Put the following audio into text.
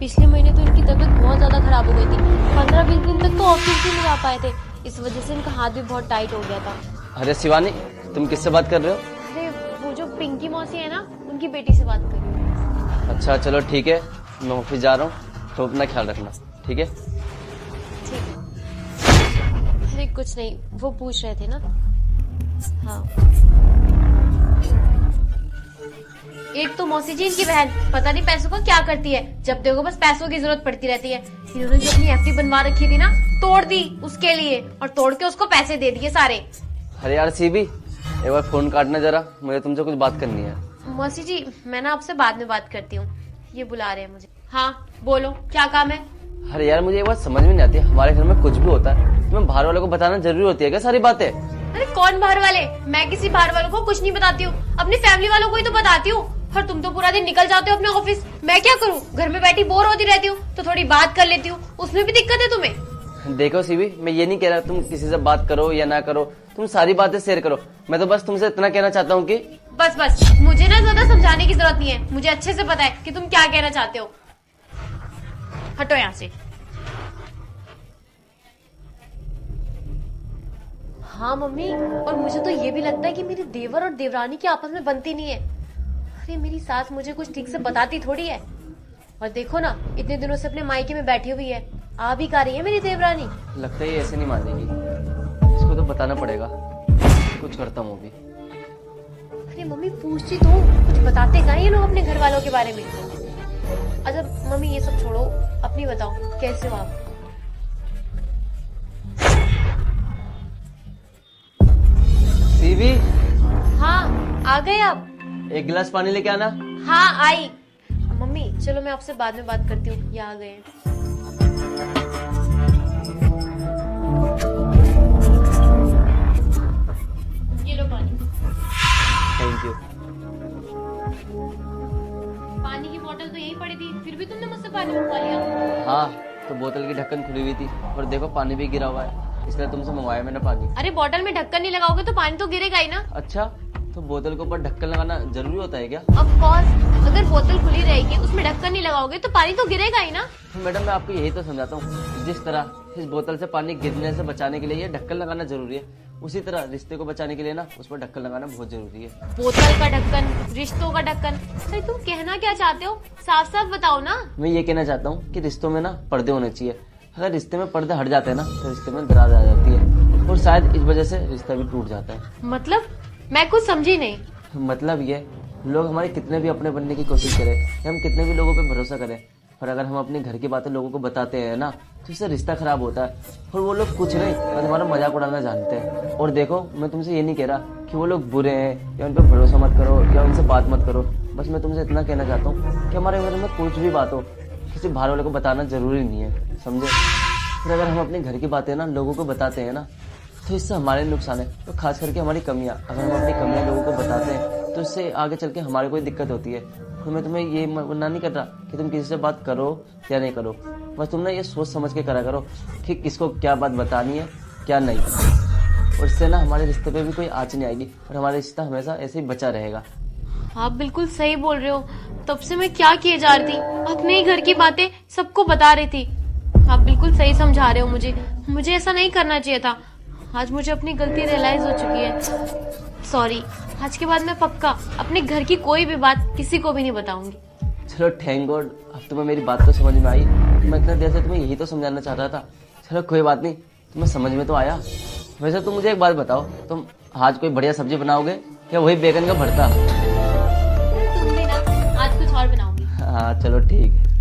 पिछले महीने तो इनकी तबीयत बहुत ज्यादा खराब हो गई थी। 15-20 दिन तक तो ऑफिस भी नहीं आ पाए थे। इस वजह से इनका हाथ भी बहुत टाइट हो गया था। अरे शिवानी, तुम किससे बात कर रहे हो? अरे वो जो पिंकी मौसी है ना, उनकी बेटी से बात कर रही हूँ। अच्छा चलो ठीक है, मैं ऑफिस जा रहा हूँ, तो अपना ख्याल रखना, ठीक है? ठीक है। अरे कुछ नहीं, वो पूछ रहे थे ना। हाँ, एक तो मौसी जी इनकी बहन पता नहीं पैसों को क्या करती है। जब देखो बस पैसों की जरूरत पड़ती रहती है। इन्होंने जो अपनी एफडी बनवा रखी थी ना, तोड़ दी उसके लिए, और तोड़ के उसको पैसे दे दिए सारे। अरे यार सीबी, एक बार फोन काटना जरा, मुझे तुमसे कुछ बात करनी है। मौसी जी, मैं ना आपसे बाद में बात करती हूँ, ये बुला रहे हैं मुझे। हाँ बोलो, क्या काम है? अरे यार मुझे एक बात समझ में नहीं आती, हमारे घर में कुछ भी होता है तुम्हें बाहर वालों को बताना जरूरी होती है क्या सारी बातें? अरे कौन बाहर वाले? मैं किसी बाहर वालों को कुछ नहीं बताती हूँ, अपनी फैमिली वालों को ही तो बताती हूँ। और तुम तो पूरा दिन निकल जाते हो अपने ऑफिस। मैं क्या करूँ, घर में बैठी बोर होती रहती हूँ, तो थोड़ी बात कर लेती हूँ, उसमें भी दिक्कत है तुम्हें? देखो सीबी, मैं ये नहीं कह रहा तुम किसी से बात करो या ना करो, तुम सारी बातें शेयर करो। मैं तो बस तुमसे इतना कहना चाहता हूँ कि बस बस, मुझे ना ज्यादा समझाने की जरूरत नहीं है। मुझे अच्छे से पता है कि तुम क्या कहना चाहते हो। हटो यहाँ से। हाँ मम्मी, और मुझे तो ये भी लगता है कि मेरे देवर और देवरानी की आपस में बनती नहीं है। अरे मेरी सास मुझे कुछ ठीक से बताती थोड़ी है। और देखो ना, इतने दिनों से अपने मायके में बैठी हुई है, आ भी का रही है मेरी देवरानी। लगता है ये ऐसे नहीं मानेगी, इसको तो बताना पड़ेगा। कुछ करता हूँ अभी। अरे मम्मी पूछती तो, कुछ बताते कहाँ ये लोग अपने घर वालों के बारे में। अच्छा मम्मी ये सब छोड़ो, अपनी बताओ कैसे हो आप? सीवी, हाँ आ गए आप? एक गिलास पानी लेके आना। हाँ आई। मम्मी चलो मैं आपसे बाद में बात करती हूँ, ये आ गए हैं। ये लो पानी। Thank you. पानी की बोतल तो यहीं पड़ी थी, फिर भी तुमने मुझसे पानी मंगवा लिया। हाँ, तो बोतल की ढक्कन खुली हुई थी और देखो पानी भी गिरा हुआ है, इसलिए तुमसे मंगवाया मैंने पानी। अरे बोतल में ढक्कन नहीं लगाओगे तो पानी तो गिरेगा ही ना। अच्छा, तो बोतल के ऊपर ढक्कन लगाना जरूरी होता है क्या? ऑफ कोर्स, अगर बोतल खुली रहेगी उसमें ढक्कन नहीं लगाओगे तो पानी तो गिरेगा ही ना। तो मैडम मैं आपको यही तो समझाता हूँ, जिस तरह इस बोतल से पानी गिरने से बचाने के लिए ये ढक्कन लगाना जरूरी है, उसी तरह रिश्ते को बचाने के लिए ना उस पर ढक्कन लगाना बहुत जरूरी है। बोतल का ढक्कन, रिश्तों का ढक्कन, अरे तुम कहना क्या चाहते हो, साफ साफ बताओ ना। मैं ये कहना चाहता हूँ कि रिश्तों में ना पर्दे होने चाहिए। अगर रिश्ते में पर्दे हट जाते हैं ना तो रिश्ते में दरार आ जाती है, और शायद इस वजह से रिश्ता भी टूट जाता है। मतलब मैं कुछ समझी नहीं। मतलब ये, लोग हमारे कितने भी अपने बनने की कोशिश करें या हम कितने भी लोगों पे भरोसा करें, पर अगर हम अपने घर की बातें लोगों को बताते हैं ना तो इससे रिश्ता खराब होता है, और वो लोग कुछ नहीं बस हमारा मजाक उड़ाना जानते हैं। और देखो, मैं तुमसे ये नहीं कह रहा कि वो लोग बुरे हैं या उन पर भरोसा मत करो या उनसे बात मत करो, बस मैं तुमसे इतना कहना चाहता हूँ कि हमारे घर में कुछ भी बात हो किसी बाहर वाले को बताना जरूरी नहीं है, समझे? फिर अगर हम अपने घर की बातें ना लोगों को बताते हैं ना तो इससे हमारे नुकसान है, तो खास करके हमारी कमियां, अगर हम अपनी कमियां लोगों को बताते हैं तो इससे आगे चल के हमारे कोई दिक्कत होती है। और मैं तुम्हें ये मना नहीं कर रहा कि तुम किसी से बात करो या नहीं करो, बस तुम ना ये सोच समझ के करा करो कि किसको क्या बात बतानी है क्या नहीं, और इससे ना हमारे रिश्ते पे भी कोई आँच नहीं आएगी और हमारा रिश्ता हमेशा ऐसे ही बचा रहेगा। आप बिल्कुल सही बोल रहे हो, तब से मैं क्या किए जा रही थी, अपने ही घर की बातें सबको बता रही थी। आप बिल्कुल सही समझा रहे हो मुझे ऐसा नहीं करना चाहिए था। आज मुझे अपनी गलती रियलाइज हो चुकी है। सॉरी, आज के बाद मैं पक्का अपने घर की कोई भी बात किसी को भी नहीं बताऊंगी। चलो थैंक गॉड, अब तुम्हें मेरी बात तो समझ में आई। मैं इतना देर से तुम्हें यही तो समझाना चाह रहा था। चलो कोई बात नहीं, तुम्हें समझ में तो आया। वैसे तुम मुझे एक बात बताओ, तुम आज कोई बढ़िया सब्जी बनाओगे या वही बैगन का भरता? तुम भी ना, आज कुछ और बनाऊंगी। हाँ चलो ठीक है।